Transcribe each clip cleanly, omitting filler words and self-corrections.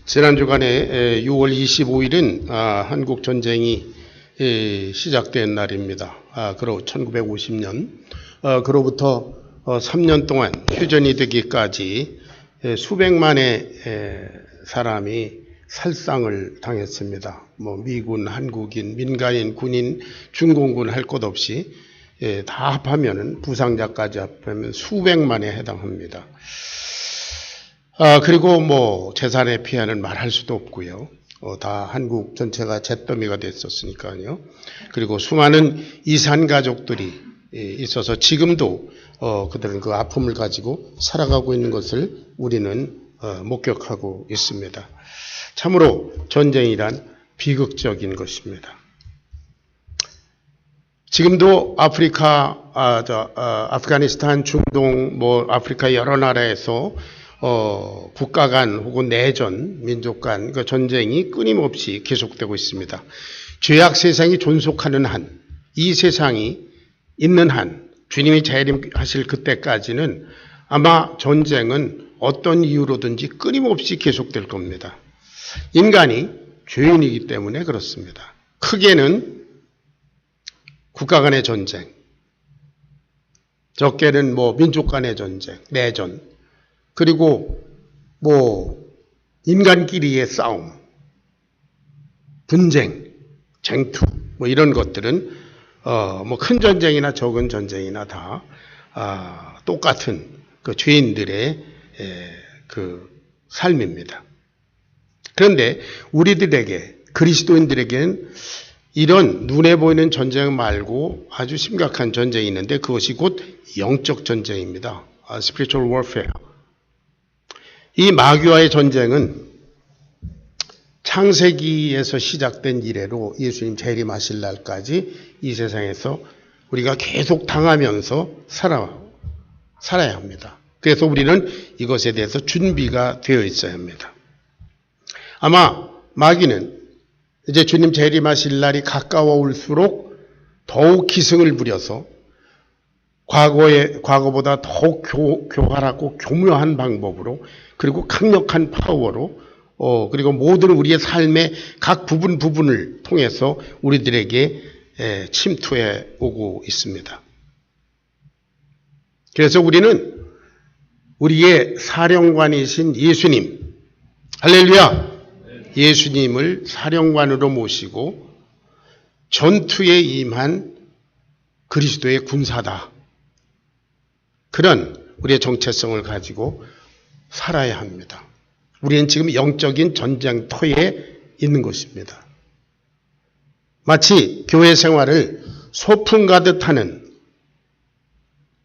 지난 주간에 6월 25일은 한국 전쟁이 시작된 날입니다. 그로 1950년 그로부터 3년 동안 휴전이 되기까지 수백만의 사람이 살상을 당했습니다. 미군, 한국인, 민간인, 군인, 중공군 할 것 없이 다 합하면은 부상자까지 합하면 수백만에 해당합니다. 그리고 재산의 피해는 말할 수도 없고요. 다 한국 전체가 잿더미가 됐었으니까요. 그리고 수많은 이산 가족들이 있어서 지금도 그들은 그 아픔을 가지고 살아가고 있는 것을 우리는 목격하고 있습니다. 참으로 전쟁이란 비극적인 것입니다. 지금도 아프가니스탄, 중동, 아프리카 여러 나라에서 국가 간 혹은 내전, 민족 간 그 전쟁이 끊임없이 계속되고 있습니다. 죄악 세상이 존속하는 한, 이 세상이 있는 한, 주님이 재림하실 그때까지는 아마 전쟁은 어떤 이유로든지 끊임없이 계속될 겁니다. 인간이 죄인이기 때문에 그렇습니다. 크게는 국가 간의 전쟁, 적게는 민족 간의 전쟁, 내전, 그리고 인간끼리의 싸움, 분쟁, 쟁투, 이런 것들은 큰 전쟁이나 적은 전쟁이나 다 똑같은 그 죄인들의 그 삶입니다. 그런데 우리들에게, 그리스도인들에게는 이런 눈에 보이는 전쟁 말고 아주 심각한 전쟁이 있는데 그것이 곧 영적 전쟁입니다. Spiritual warfare. 이 마귀와의 전쟁은 창세기에서 시작된 이래로 예수님 재림하실 날까지 이 세상에서 우리가 계속 당하면서 살아야 합니다. 그래서 우리는 이것에 대해서 준비가 되어 있어야 합니다. 아마 마귀는 이제 주님 재림하실 날이 가까워올수록 더욱 기승을 부려서 과거보다 더욱 교활하고 교묘한 방법으로, 그리고 강력한 파워로, 그리고 모든 우리의 삶의 각 부분을 통해서 우리들에게 침투해 오고 있습니다. 그래서 우리는 우리의 사령관이신 예수님, 할렐루야! 예수님을 사령관으로 모시고 전투에 임한 그리스도의 군사다. 그런 우리의 정체성을 가지고 살아야 합니다. 우리는 지금 영적인 전쟁터에 있는 것입니다. 마치 교회 생활을 소풍 가듯 하는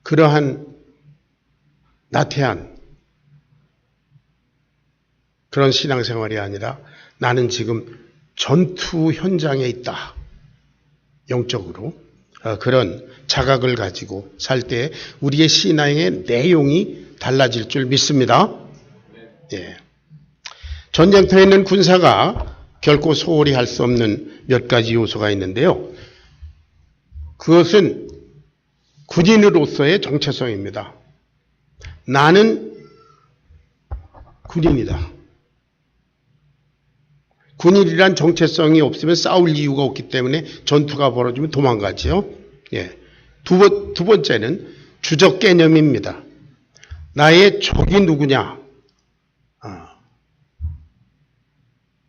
그러한 나태한 그런 신앙생활이 아니라 나는 지금 전투 현장에 있다. 영적으로. 그런 자각을 가지고 살 때 우리의 신앙의 내용이 달라질 줄 믿습니다. 예. 전쟁터에 있는 군사가 결코 소홀히 할 수 없는 몇 가지 요소가 있는데요. 그것은 군인으로서의 정체성입니다. 나는 군인이다. 군인이란 정체성이 없으면 싸울 이유가 없기 때문에 전투가 벌어지면 도망가죠. 예. 두 번째는 주적 개념입니다. 나의 적이 누구냐?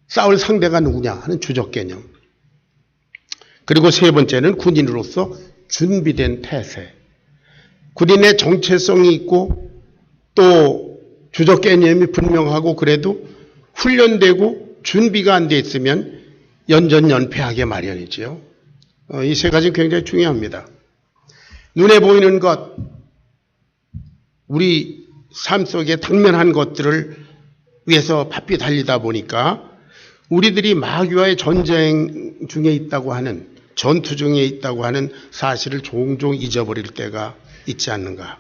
싸울 상대가 누구냐 하는 주적 개념. 그리고 세 번째는 군인으로서 준비된 태세. 군인의 정체성이 있고 또 주적 개념이 분명하고 그래도 훈련되고 준비가 안 돼 있으면 연전연패하게 마련이죠. 이 세 가지는 굉장히 중요합니다. 눈에 보이는 것, 우리 삶 속에 당면한 것들을 위해서 바삐 달리다 보니까 우리들이 마귀와의 전쟁 중에 있다고 하는, 전투 중에 있다고 하는 사실을 종종 잊어버릴 때가 있지 않는가.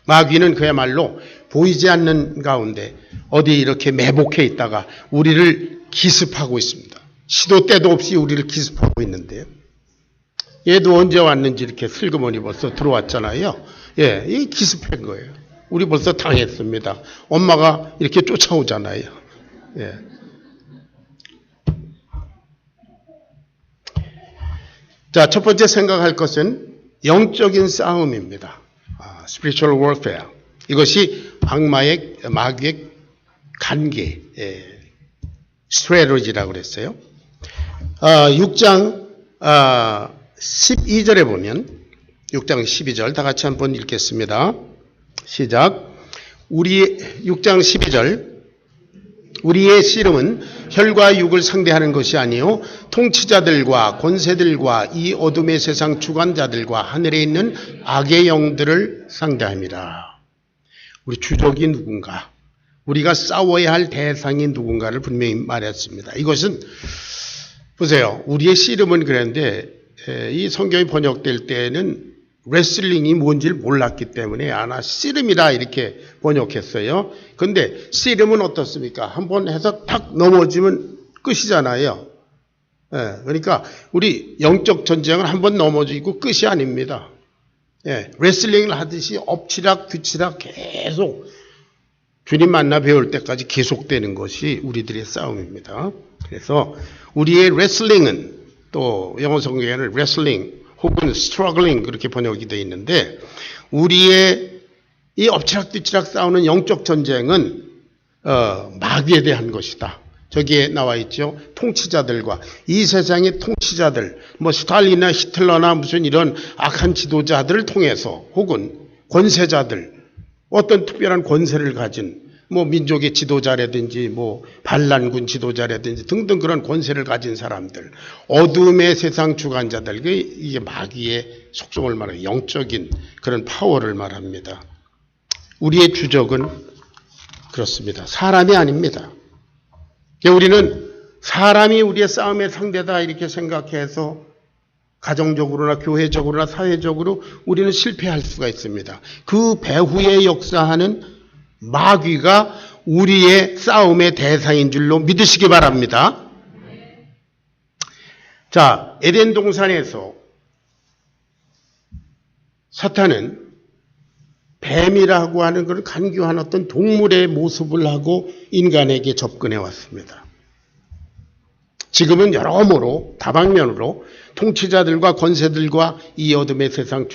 마귀는 그야말로 보이지 않는 가운데 어디 이렇게 매복해 있다가 우리를 기습하고 있습니다. 시도 때도 없이 우리를 기습하고 있는데요. 얘도 언제 왔는지 이렇게 슬그머니 벌써 들어왔잖아요. 예, 이 기습한 거예요. 우리 벌써 당했습니다. 엄마가 이렇게 쫓아오잖아요. 예. 자, 첫 번째 생각할 것은 영적인 싸움입니다. spiritual warfare. 이것이 마귀의 관계, 스트래터지라고 그랬어요. 6장 12절에 보면 6장 12절 다 같이 한번 읽겠습니다. 시작. 6장 12절 우리의 씨름은 혈과 육을 상대하는 것이 아니요 통치자들과 권세들과 이 어둠의 세상 주관자들과 하늘에 있는 악의 영들을 상대합니다. 우리 주적이 누군가, 우리가 싸워야 할 대상이 누군가를 분명히 말했습니다. 이것은 보세요. 우리의 씨름은 그랬는데 이 성경이 번역될 때는 레슬링이 뭔지를 몰랐기 때문에 씨름이라 이렇게 번역했어요. 근데 씨름은 어떻습니까? 한번 해서 탁 넘어지면 끝이잖아요. 그러니까 우리 영적 전쟁은 한번 넘어지고 끝이 아닙니다. 레슬링을 하듯이 엎치락 뒤치락 계속 주님 만나 배울 때까지 계속되는 것이 우리들의 싸움입니다. 그래서 우리의 레슬링은 또 영어 성경에는 레슬링 혹은 struggling 그렇게 번역이 되어 있는데 우리의 이 엎치락뒤치락 싸우는 영적 전쟁은 마귀에 대한 것이다. 저기에 나와 있죠. 통치자들과 이 세상의 통치자들, 스탈린이나 히틀러나 무슨 이런 악한 지도자들을 통해서 혹은 권세자들, 어떤 특별한 권세를 가진 민족의 지도자라든지 반란군 지도자라든지 등등 그런 권세를 가진 사람들, 어둠의 세상 주관자들, 이게 마귀의 속성을 말하는 영적인 그런 파워를 말합니다. 우리의 주적은 그렇습니다. 사람이 아닙니다. 우리는 사람이 우리의 싸움의 상대다 이렇게 생각해서 가정적으로나 교회적으로나 사회적으로 우리는 실패할 수가 있습니다. 그 배후에 역사하는 마귀가 우리의 싸움의 대상인 줄로 믿으시기 바랍니다. 자, 에덴 동산에서 사탄은 뱀이라고 하는 그런 간교한 어떤 동물의 모습을 하고 인간에게 접근해 왔습니다. 지금은 여러모로 다방면으로 통치자들과 권세들과 이 어둠의 세상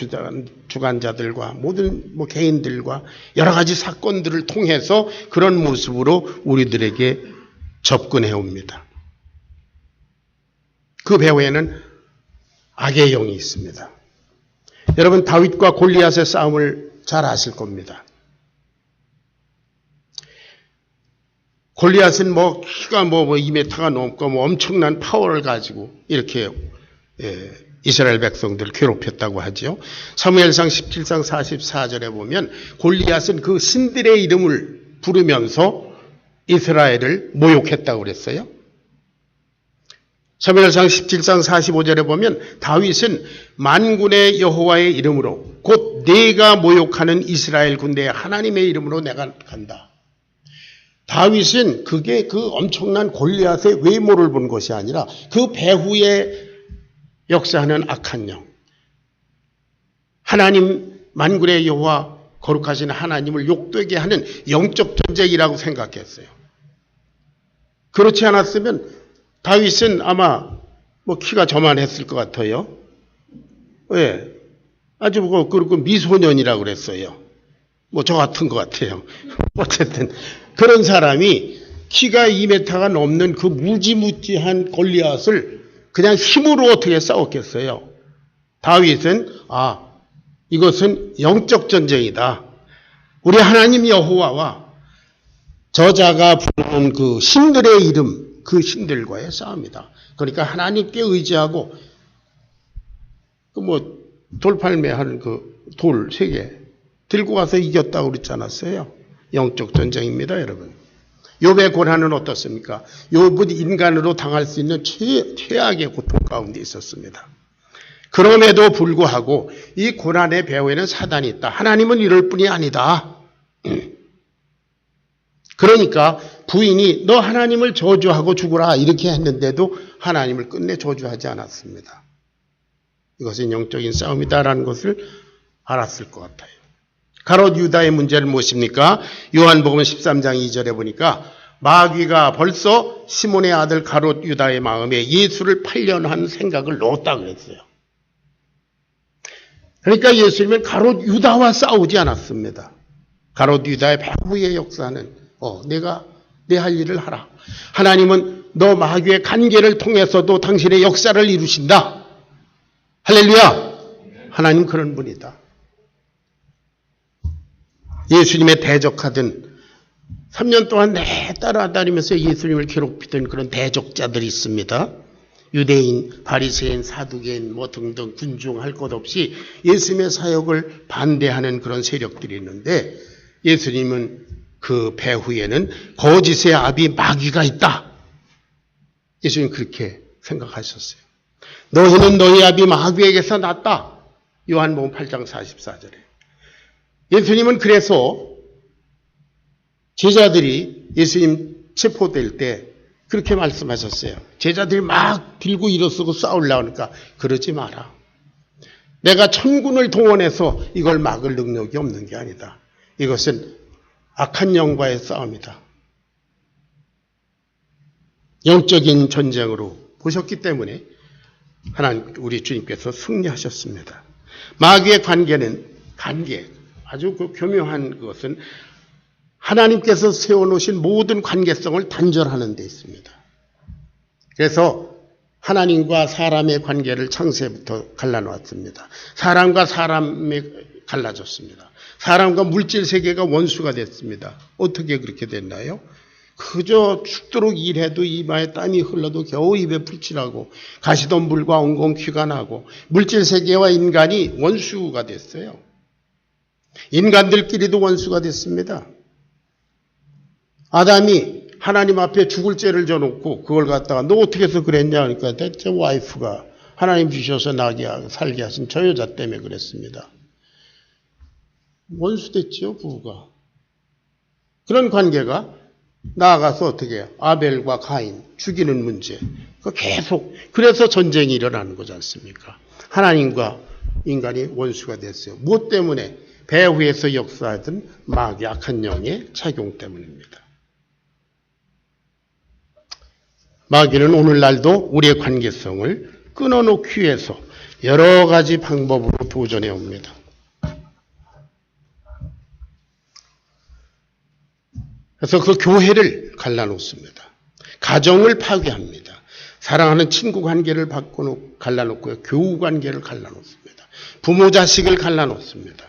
주관자들과 모든 개인들과 여러 가지 사건들을 통해서 그런 모습으로 우리들에게 접근해 옵니다. 그 배후에는 악의 영이 있습니다. 여러분 다윗과 골리앗의 싸움을 잘 아실 겁니다. 골리앗은 키가 2m가 넘고 엄청난 파워를 가지고 이렇게 이스라엘 백성들을 괴롭혔다고 하죠. 사무엘상 17장 44절에 보면 골리앗은 그 신들의 이름을 부르면서 이스라엘을 모욕했다고 그랬어요. 사무엘상 17장 45절에 보면 다윗은 만군의 여호와의 이름으로 곧 내가 모욕하는 이스라엘 군대의 하나님의 이름으로 내가 간다. 다윗은 그게 그 엄청난 골리앗의 외모를 본 것이 아니라 그 배후에 역사하는 악한 영, 하나님 만군의 여호와 거룩하신 하나님을 욕되게 하는 영적 전쟁이라고 생각했어요. 그렇지 않았으면 다윗은 아마 키가 저만했을 것 같아요. 왜? 아주 그리고 미소년이라고 그랬어요. 저 같은 것 같아요. 어쨌든 그런 사람이 키가 2m가 넘는 그 무지무지한 골리앗을 그냥 힘으로 어떻게 싸웠겠어요? 다윗은 이것은 영적 전쟁이다. 우리 하나님 여호와와 저자가 부르는 그 신들의 이름, 그 신들과의 싸움이다. 그러니까 하나님께 의지하고 돌팔매 하는 그 돌 3개 들고 가서 이겼다고 그랬지 않았어요? 영적 전쟁입니다, 여러분. 욥의 고난은 어떻습니까? 욥은 인간으로 당할 수 있는 최악의 고통 가운데 있었습니다. 그럼에도 불구하고 이 고난의 배후에는 사단이 있다. 하나님은 이럴 뿐이 아니다. 그러니까 부인이 너 하나님을 저주하고 죽으라 이렇게 했는데도 하나님을 끝내 저주하지 않았습니다. 이것은 영적인 싸움이다라는 것을 알았을 것 같아요. 가롯 유다의 문제는 무엇입니까? 요한복음 13장 2절에 보니까 마귀가 벌써 시몬의 아들 가롯 유다의 마음에 예수를 팔려는 한 생각을 넣었다 그랬어요. 그러니까 예수님은 가롯 유다와 싸우지 않았습니다. 가롯 유다의 배후의 역사는 내가 내 할 일을 하라. 하나님은 너 마귀의 관계를 통해서도 당신의 역사를 이루신다. 할렐루야. 하나님 그런 분이다. 예수님의 대적하던 3년 동안 따라다니면서 예수님을 괴롭히던 그런 대적자들이 있습니다. 유대인, 바리새인, 사두개인 등등 군중할 것 없이 예수님의 사역을 반대하는 그런 세력들이 있는데 예수님은 그 배후에는 거짓의 아비 마귀가 있다. 예수님 그렇게 생각하셨어요. 너희는 너희 아비 마귀에게서 났다. 요한복음 8장 44절에. 예수님은 그래서 제자들이 예수님 체포될 때 그렇게 말씀하셨어요. 제자들이 막 들고 일어서고 싸우려고 하니까 그러지 마라. 내가 천군을 동원해서 이걸 막을 능력이 없는 게 아니다. 이것은 악한 영과의 싸움이다. 영적인 전쟁으로 보셨기 때문에 하나님 우리 주님께서 승리하셨습니다. 마귀의 관계 아주 교묘한 것은 하나님께서 세워놓으신 모든 관계성을 단절하는 데 있습니다. 그래서 하나님과 사람의 관계를 창세부터 갈라놓았습니다. 사람과 사람이 갈라졌습니다. 사람과 물질 세계가 원수가 됐습니다. 어떻게 그렇게 됐나요? 그저 죽도록 일해도 이마에 땀이 흘러도 겨우 입에 풀칠하고 가시던 물과 엉겅퀴가 나고 물질 세계와 인간이 원수가 됐어요. 인간들끼리도 원수가 됐습니다. 아담이 하나님 앞에 죽을 죄를 져놓고 그걸 갖다가 너 어떻게 해서 그랬냐 하니까 대체 와이프가 하나님 주셔서 나게 살게 하신 저 여자 때문에 그랬습니다. 원수 됐지요, 부부가. 그런 관계가 나아가서 어떻게 해요? 아벨과 가인 죽이는 문제. 계속 그래서 전쟁이 일어나는 거지 않습니까? 하나님과 인간이 원수가 됐어요. 무엇 때문에? 배후에서 역사하던 마귀 악한 영의 작용 때문입니다. 마귀는 오늘날도 우리의 관계성을 끊어놓기 위해서 여러 가지 방법으로 도전해 옵니다. 그래서 그 교회를 갈라놓습니다. 가정을 파괴합니다. 사랑하는 친구 관계를 갈라놓고요. 교우 관계를 갈라놓습니다. 부모 자식을 갈라놓습니다.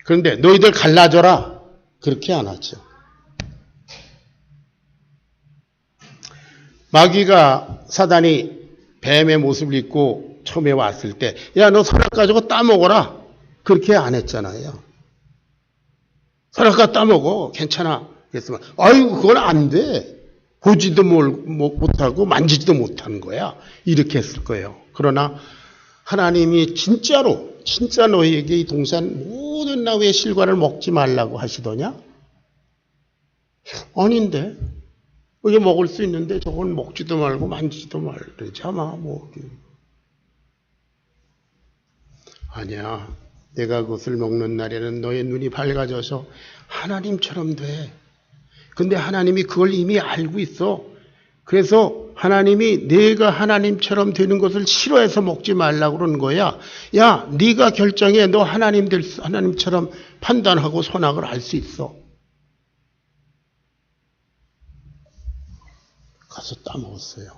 그런데 너희들 갈라져라. 그렇게 안 하죠. 마귀가 사단이 뱀의 모습을 입고 처음에 왔을 때 야, 너 선악 가지고 따먹어라. 그렇게 안 했잖아요. 선악 갖다 따먹어. 괜찮아. 그랬으면 아이고 그건 안 돼. 보지도 못하고 만지지도 못하는 거야. 이렇게 했을 거예요. 그러나 하나님이 진짜 너희에게 이 동산 모든 나무의 실과를 먹지 말라고 하시더냐? 아닌데. 이게 먹을 수 있는데 저건 먹지도 말고 만지지도 말지 아마 아니야. 내가 그것을 먹는 날에는 너의 눈이 밝아져서 하나님처럼 돼. 근데 하나님이 그걸 이미 알고 있어. 그래서 하나님이 내가 하나님처럼 되는 것을 싫어해서 먹지 말라고 그러는 거야. 야, 네가 결정해. 너 하나님처럼 판단하고 선악을 알 수 있어. 가서 따먹었어요.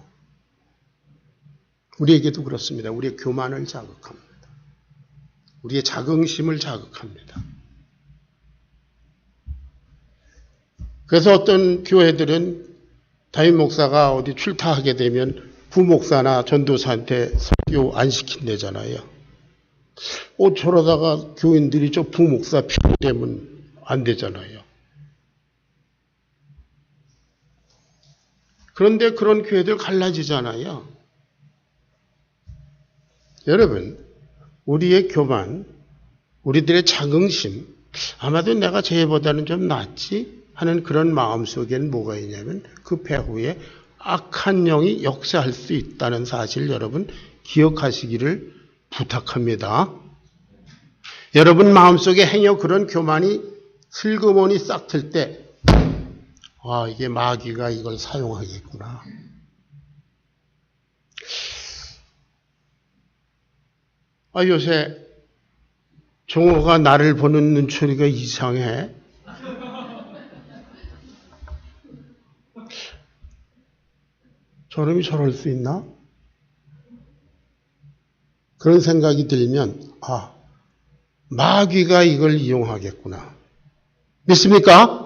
우리에게도 그렇습니다. 우리의 교만을 자극합니다. 우리의 자긍심을 자극합니다. 그래서 어떤 교회들은 담임 목사가 어디 출타하게 되면 부목사나 전도사한테 설교 안 시킨대잖아요. 저러다가 교인들이 저 부목사 피되면 안 되잖아요. 그런데 그런 교회들 갈라지잖아요. 여러분, 우리의 교만, 우리들의 자긍심, 아마도 내가 쟤보다는 좀 낫지 하는 그런 마음속에는 뭐가 있냐면 그 배후에 악한 영이 역사할 수 있다는 사실 여러분 기억하시기를 부탁합니다. 여러분 마음속에 행여 그런 교만이 슬그머니 싹틀 때 아, 이게 마귀가 이걸 사용하겠구나. 아, 요새 종호가 나를 보는 눈초리가 이상해. 저놈이 저럴 수 있나? 그런 생각이 들면, 아, 마귀가 이걸 이용하겠구나. 믿습니까?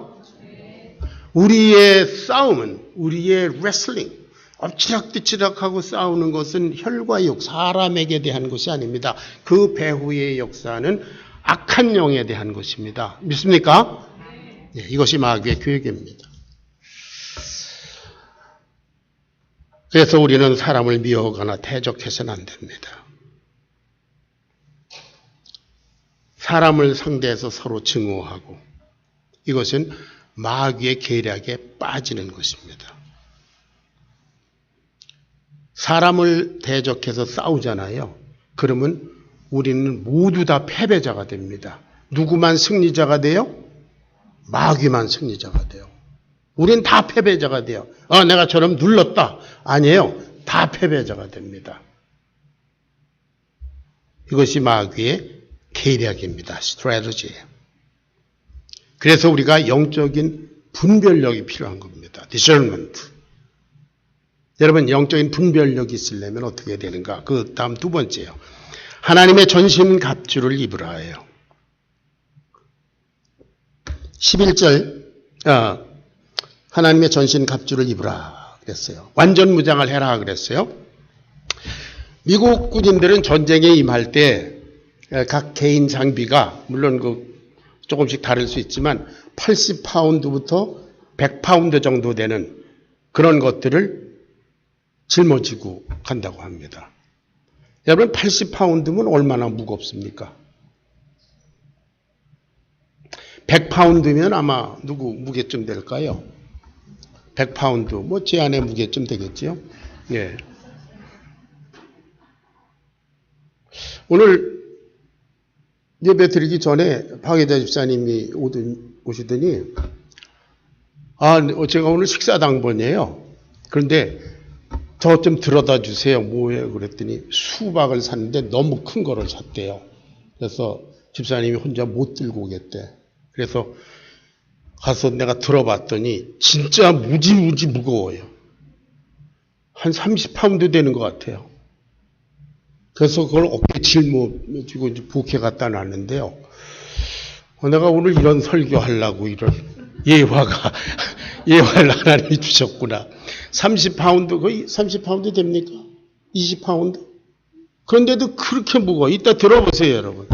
우리의 싸움은, 우리의 레슬링, 엎치락뒤치락하고 싸우는 것은 혈과 육, 사람에게 대한 것이 아닙니다. 그 배후의 역사는 악한 영에 대한 것입니다. 믿습니까? 네, 이것이 마귀의 계획입니다. 그래서 우리는 사람을 미워하거나 대적해서는 안 됩니다. 사람을 상대해서 서로 증오하고, 이것은 마귀의 계략에 빠지는 것입니다. 사람을 대적해서 싸우잖아요. 그러면 우리는 모두 다 패배자가 됩니다. 누구만 승리자가 돼요? 마귀만 승리자가 돼요. 우린 다 패배자가 돼요. 내가 저럼 눌렀다. 아니에요. 다 패배자가 됩니다. 이것이 마귀의 계략입니다. 스트래티지예요. 그래서 우리가 영적인 분별력이 필요한 겁니다. discernment. 여러분, 영적인 분별력이 있으려면 어떻게 되는가? 그 다음 두 번째요. 하나님의 전신갑주를 입으라예요. 11절 하나님의 전신갑주를 입으라 그랬어요. 완전 무장을 해라 그랬어요. 미국 군인들은 전쟁에 임할 때 각 개인 장비가 물론 조금씩 다를 수 있지만 80파운드부터 100파운드 정도 되는 그런 것들을 짊어지고 간다고 합니다. 여러분, 80파운드면 얼마나 무겁습니까? 100파운드면 아마 누구 무게쯤 될까요? 100파운드, 제 안에 무게쯤 되겠지요? 예. 오늘 예배 드리기 전에 박예자 집사님이 오시더니, 제가 오늘 식사 당번이에요. 그런데 저 좀 들어다 주세요. 뭐예요? 그랬더니 수박을 샀는데 너무 큰 거를 샀대요. 그래서 집사님이 혼자 못 들고 오겠대. 그래서 가서 내가 들어봤더니 진짜 무지무지 무거워요. 한 30파운드 되는 것 같아요. 그래서 그걸 어깨 짊어지고 이제 부엌에 갖다 놨는데요. 내가 오늘 이런 설교하려고 이런 예화를 하나님이 주셨구나. 30파운드, 거의 30파운드 됩니까? 20파운드? 그런데도 그렇게 무거워. 이따 들어보세요, 여러분.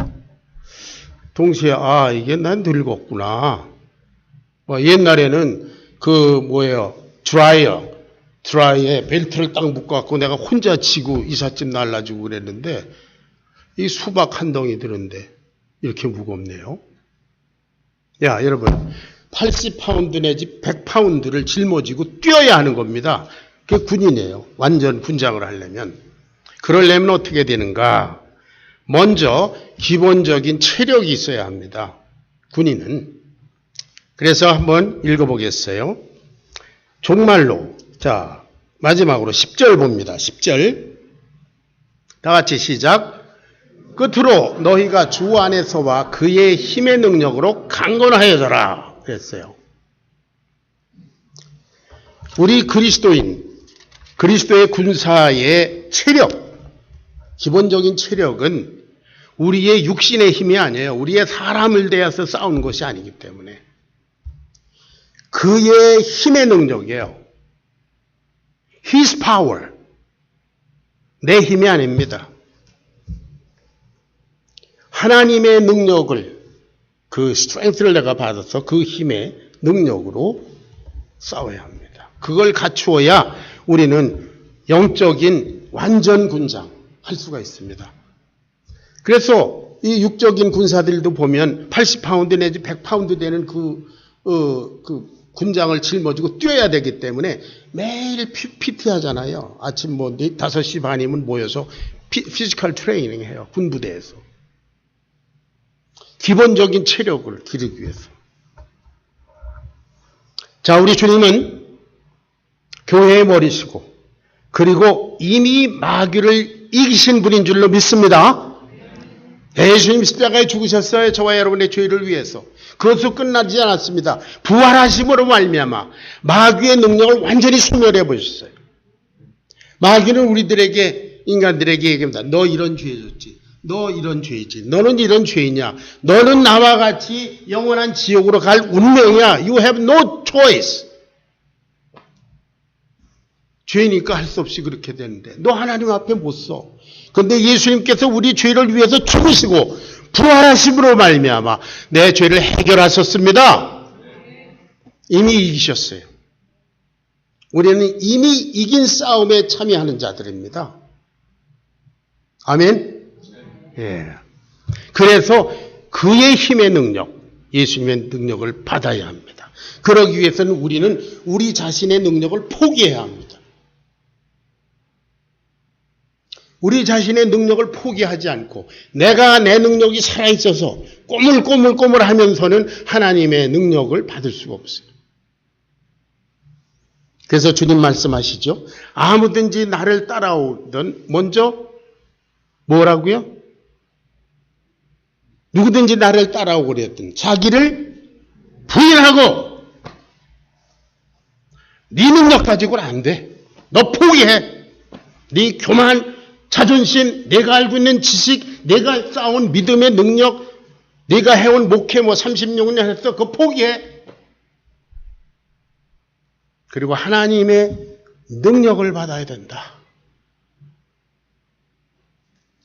동시에, 이게 난 늙었구나. 옛날에는 드라이에 벨트를 딱 묶어갖고 내가 혼자 치고 이삿짐 날라주고 그랬는데, 이 수박 한 덩이 드는데 이렇게 무겁네요. 야, 여러분, 80파운드 내지 100파운드를 짊어지고 뛰어야 하는 겁니다. 그게 군인이에요. 완전 군장을 하려면. 그러려면 어떻게 되는가? 먼저 기본적인 체력이 있어야 합니다. 군인은. 그래서 한번 읽어보겠어요. 종말로. 자, 마지막으로 10절 봅니다. 10절. 다 같이 시작. 끝으로 너희가 주 안에서와 그의 힘의 능력으로 강건하여져라. 그랬어요. 우리 그리스도의 군사의 체력, 기본적인 체력은 우리의 육신의 힘이 아니에요. 우리의 사람을 대해서 싸우는 것이 아니기 때문에. 그의 힘의 능력이에요. His power. 내 힘이 아닙니다. 하나님의 능력을, 그 strength를 내가 받아서 그 힘의 능력으로 싸워야 합니다. 그걸 갖추어야 우리는 영적인 완전 군장 할 수가 있습니다. 그래서 이 육적인 군사들도 보면 80파운드 내지 100파운드 되는 그 군장을 짊어지고 뛰어야 되기 때문에 매일 PT 하잖아요. 아침 5시 반이면 모여서 피지컬 트레이닝 해요. 군부대에서. 기본적인 체력을 기르기 위해서. 자, 우리 주님은 교회의 머리시고 그리고 이미 마귀를 이기신 분인 줄로 믿습니다. 예수님 십자가에 죽으셨어요. 저와 여러분의 죄를 위해서. 그것도 끝나지 않았습니다. 부활하심으로 말미암아 마귀의 능력을 완전히 소멸해 보셨어요. 마귀는 우리들에게, 인간들에게 얘기합니다. 너 이런 죄 졌지. 너 이런 죄이지. 너는 이런 죄이냐. 너는 나와 같이 영원한 지옥으로 갈 운명이야. You have no choice. 죄니까 할 수 없이 그렇게 되는데 너 하나님 앞에 못 서. 그런데 예수님께서 우리 죄를 위해서 죽으시고 부활하심으로 말미암아 내 죄를 해결하셨습니다. 이미 이기셨어요. 우리는 이미 이긴 싸움에 참여하는 자들입니다. 아멘. 예. 그래서 그의 힘의 능력, 예수님의 능력을 받아야 합니다. 그러기 위해서는 우리는 우리 자신의 능력을 포기해야 합니다. 우리 자신의 능력을 포기하지 않고 내가 내 능력이 살아있어서 꼬물꼬물꼬물 하면서는 하나님의 능력을 받을 수가 없어요. 그래서 주님 말씀하시죠. 아무든지 나를 따라오든 먼저 뭐라고요? 누구든지 나를 따라오고 그랬든 자기를 부인하고 네 능력 가지고는 안 돼. 너 포기해. 네 교만, 자존심, 내가 알고 있는 지식, 내가 쌓아온 믿음의 능력, 내가 해온 목회 36년 했어. 그거 포기해. 그리고 하나님의 능력을 받아야 된다.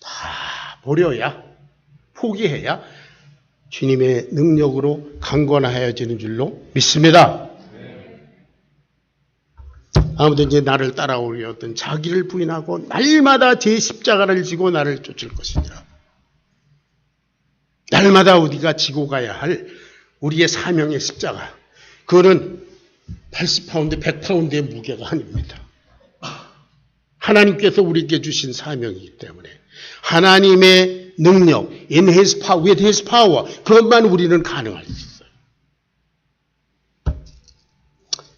다 버려야, 포기해야 주님의 능력으로 강건하여지는 줄로 믿습니다. 아무든지 나를 따라오려던 자기를 부인하고 날마다 제 십자가를 지고 나를 쫓을 것이니라. 날마다 우리가 지고 가야 할 우리의 사명의 십자가. 그거는 80파운드, 100파운드의 무게가 아닙니다. 하나님께서 우리에게 주신 사명이기 때문에 하나님의 능력, in His power, with His power, 그것만 우리는 가능할 수 있어요.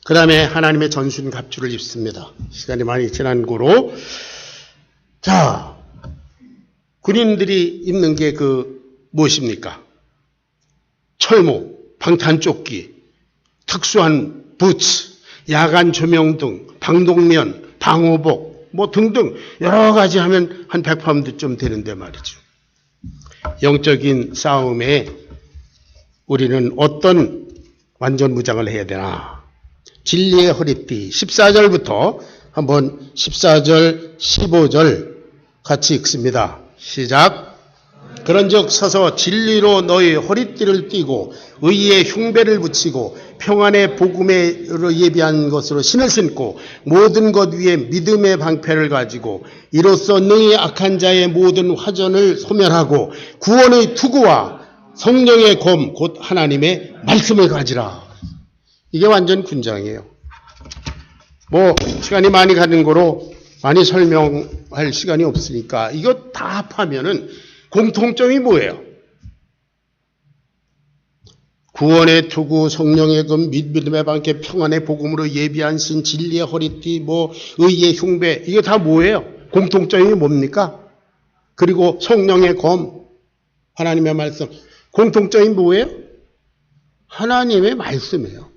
그 다음에 하나님의 전신 갑주를 입습니다. 시간이 많이 지난 고로. 자, 군인들이 입는 게 무엇입니까? 철모, 방탄조끼, 특수한 부츠, 야간 조명등, 방독면, 방호복, 등등 여러 가지 하면 한 100파운드쯤 되는데 말이죠. 영적인 싸움에 우리는 어떤 완전 무장을 해야 되나? 진리의 허리띠 14절부터 한번 14절 15절 같이 읽습니다. 시작. 그런즉 서서 진리로 너희 허리띠를 띠고 의의 흉배를 붙이고 평안의 복음으로 예비한 것으로 신을 신고 모든 것 위에 믿음의 방패를 가지고 이로써 능히 악한 자의 모든 화전을 소멸하고 구원의 투구와 성령의 검 곧 하나님의 말씀을 가지라. 이게 완전 군장이에요. 시간이 많이 가는 거로 많이 설명할 시간이 없으니까 이거 다 합하면은 공통점이 뭐예요? 구원의 투구, 성령의 검, 믿음의 방패, 평안의 복음으로 예비한 신, 진리의 허리띠, 의의 흉배, 이게 다 뭐예요? 공통점이 뭡니까? 그리고 성령의 검, 하나님의 말씀. 공통점이 뭐예요? 하나님의 말씀이에요.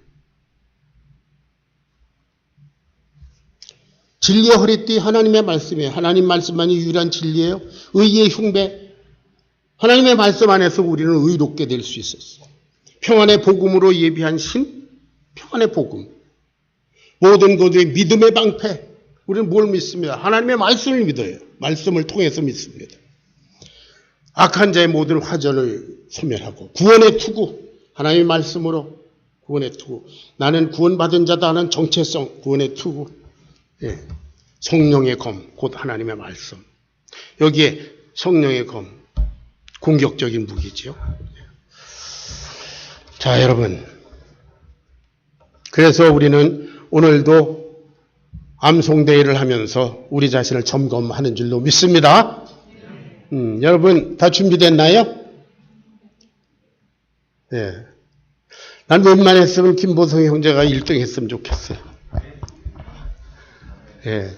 진리의 허리띠 하나님의 말씀이에요. 하나님 말씀만이 유일한 진리예요. 의의 흉배, 하나님의 말씀 안에서 우리는 의롭게 될 수 있었어요. 평안의 복음으로 예비한 신, 평안의 복음. 모든 것의 믿음의 방패. 우리는 뭘 믿습니다? 하나님의 말씀을 믿어요. 말씀을 통해서 믿습니다. 악한 자의 모든 화전을 소멸하고 구원의 투구, 하나님의 말씀으로 구원의 투구. 나는 구원받은 자다 하는 정체성, 구원의 투구. 예. 성령의 검, 곧 하나님의 말씀. 여기에 성령의 검, 공격적인 무기죠. 자, 여러분. 그래서 우리는 오늘도 암송대회를 하면서 우리 자신을 점검하는 줄로 믿습니다. 여러분 다 준비됐나요? 네. 난 웬만했으면 김보성 형제가 1등 했으면 좋겠어요. 예.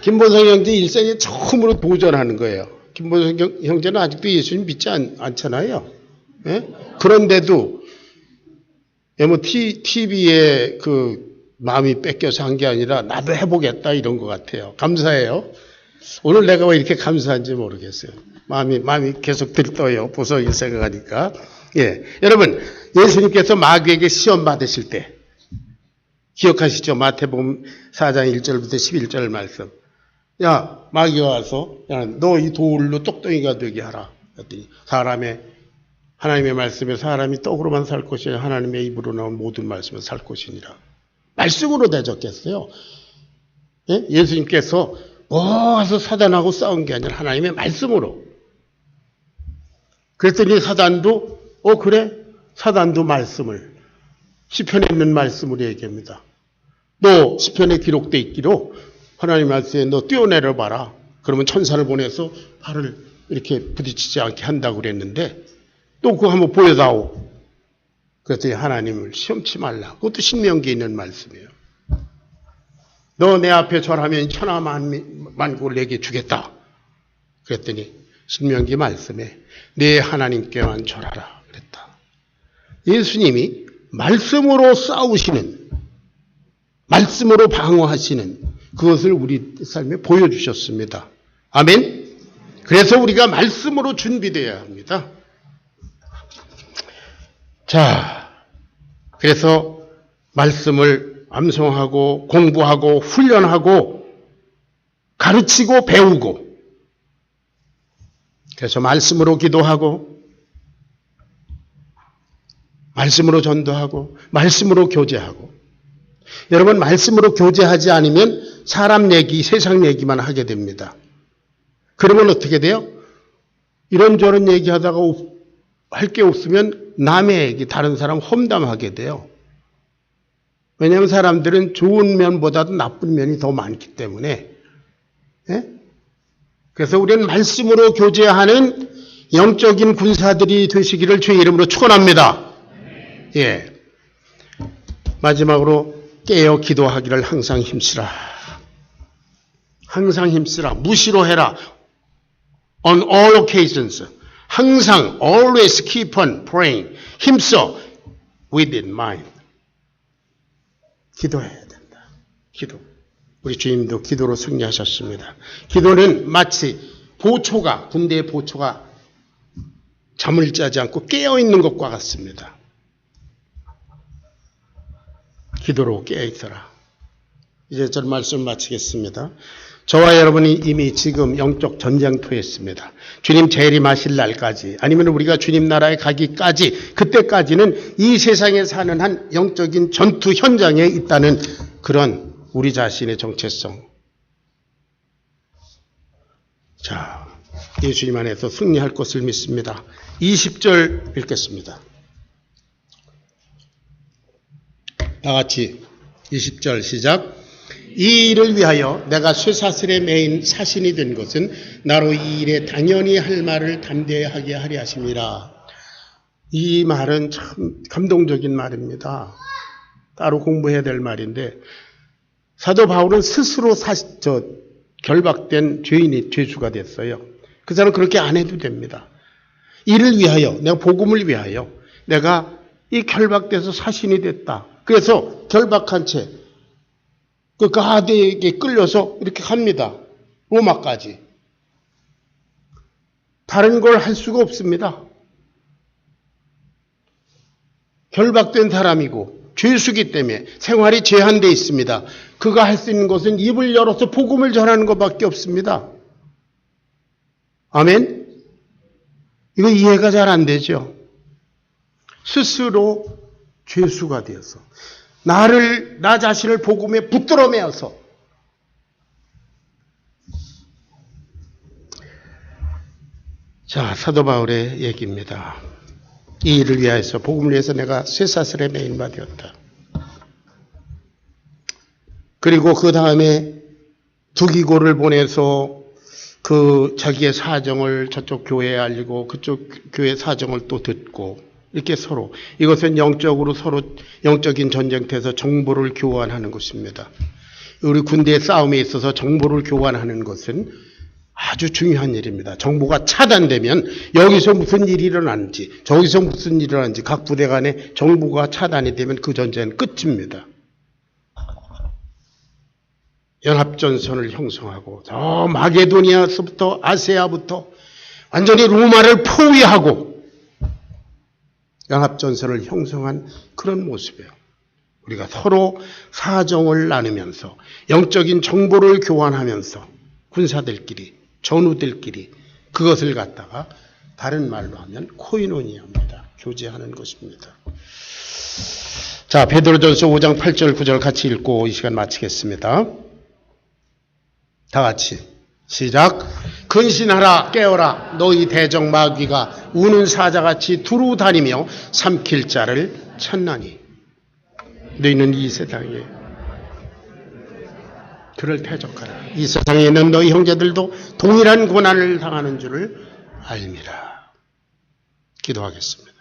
김보성 형제 일생에 처음으로 도전하는 거예요. 김보성 형제는 아직도 예수님 믿지 않잖아요. 예? 그런데도, TV에 마음이 뺏겨서 한 게 아니라 나도 해보겠다 이런 것 같아요. 감사해요. 오늘 내가 왜 이렇게 감사한지 모르겠어요. 마음이 계속 들떠요. 보성이 생각하니까. 예. 여러분, 예수님께서 마귀에게 시험 받으실 때, 기억하시죠? 마태복음 4장 1절부터 11절 말씀. 야, 마귀가 와서, 야, 너 이 돌로 똑똑이가 되게 하라. 그랬더니 하나님의 말씀에 사람이 떡으로만 살 것이 아니라 하나님의 입으로 나온 모든 말씀에 살 것이니라. 말씀으로 대적했어요. 예? 예수님께서 와서 사단하고 싸운 게 아니라 하나님의 말씀으로. 그랬더니 사단도 그래? 사단도 말씀을 시편에 있는 말씀으로 얘기합니다. 너 시편에 기록되어 있기로 하나님 말씀에 너 뛰어내려 봐라. 그러면 천사를 보내서 발을 이렇게 부딪히지 않게 한다고 그랬는데 또 그거 한번 보여다오. 그랬더니 하나님을 시험치 말라. 그것도 신명기에 있는 말씀이에요. 너 내 앞에 절하면 천하 만국을 내게 주겠다. 그랬더니 신명기 말씀에 내 하나님께만 절하라 그랬다. 예수님이 말씀으로 싸우시는, 말씀으로 방어하시는 그것을 우리 삶에 보여주셨습니다. 아멘. 그래서 우리가 말씀으로 준비되어야 합니다. 자, 그래서 말씀을 암송하고 공부하고 훈련하고 가르치고 배우고, 그래서 말씀으로 기도하고 말씀으로 전도하고 말씀으로 교제하고. 여러분, 말씀으로 교제하지 않으면 사람 얘기, 세상 얘기만 하게 됩니다. 그러면 어떻게 돼요? 이런저런 얘기하다가 할 게 없으면 남의 얘기, 다른 사람 험담하게 돼요. 왜냐하면 사람들은 좋은 면보다도 나쁜 면이 더 많기 때문에. 예? 그래서 우리는 말씀으로 교제하는 영적인 군사들이 되시기를 주의 이름으로 축원합니다. 예. 마지막으로 깨어 기도하기를 항상 힘쓰라. 항상 힘쓰라. 무시로 해라. On all occasions. 항상 always keep on praying. 힘써 within mind. 기도해야 된다. 기도. 우리 주님도 기도로 승리하셨습니다. 기도는 마치 보초가, 군대의 보초가 잠을 자지 않고 깨어있는 것과 같습니다. 기도로 깨어있어라. 이제 저 말씀 마치겠습니다. 저와 여러분이 이미 지금 영적 전쟁터에 있습니다. 주님 재림하실 날까지, 아니면 우리가 주님 나라에 가기까지, 그때까지는 이 세상에 사는 한 영적인 전투 현장에 있다는 그런 우리 자신의 정체성. 자, 예수님 안에서 승리할 것을 믿습니다. 20절 읽겠습니다. 다 같이 20절 시작. 이 일을 위하여 내가 쇠사슬에 매인 사신이 된 것은 나로 이 일에 당연히 할 말을 담대하게 하려 하심이라. 이 말은 참 감동적인 말입니다. 따로 공부해야 될 말인데, 사도 바울은 스스로 결박된 죄수가 됐어요. 그 사람은 그렇게 안 해도 됩니다. 이를 위하여, 내가 복음을 위하여 내가 이 결박돼서 사신이 됐다. 그래서 결박한 채 그 가드에게 끌려서 이렇게 갑니다. 로마까지. 다른 걸 할 수가 없습니다. 결박된 사람이고 죄수기 때문에 생활이 제한되어 있습니다. 그가 할 수 있는 것은 입을 열어서 복음을 전하는 것밖에 없습니다. 아멘? 이거 이해가 잘 안 되죠? 스스로 죄수가 되어서 나 자신을 복음에 붙들어 매어서 자, 사도 바울의 얘기입니다. 이 일을 위하여서, 복음을 위해서 내가 쇠사슬에 매인 바 되었다. 그리고 그 다음에 두기고를 보내서 자기의 사정을 저쪽 교회에 알리고 그쪽 교회 사정을 또 듣고 이렇게 서로 이것은 영적으로 서로 영적인 전쟁터에서 정보를 교환하는 것입니다. 우리 군대의 싸움에 있어서 정보를 교환하는 것은 아주 중요한 일입니다. 정보가 차단되면 여기서 무슨 일이 일어나는지 저기서 무슨 일이 일어나는지 각 부대 간에 정보가 차단이 되면 그 전쟁은 끝입니다. 연합전선을 형성하고 저 마게도니아서부터 아세아부터 완전히 로마를 포위하고 연합전선을 형성한 그런 모습이에요. 우리가 서로 사정을 나누면서 영적인 정보를 교환하면서 군사들끼리 전우들끼리 그것을 갖다가 다른 말로 하면 코이노니아입니다. 교제하는 것입니다. 자, 베드로전서 5장 8절 9절 같이 읽고 이 시간 마치겠습니다. 다 같이 시작. 근신하라 깨어라 너희 대적 마귀가 우는 사자같이 두루 다니며 삼킬 자를 찾나니 너희는 이 세상에 그를 대적하라. 이 세상에 있는 너희 형제들도 동일한 고난을 당하는 줄을 알미라. 기도하겠습니다.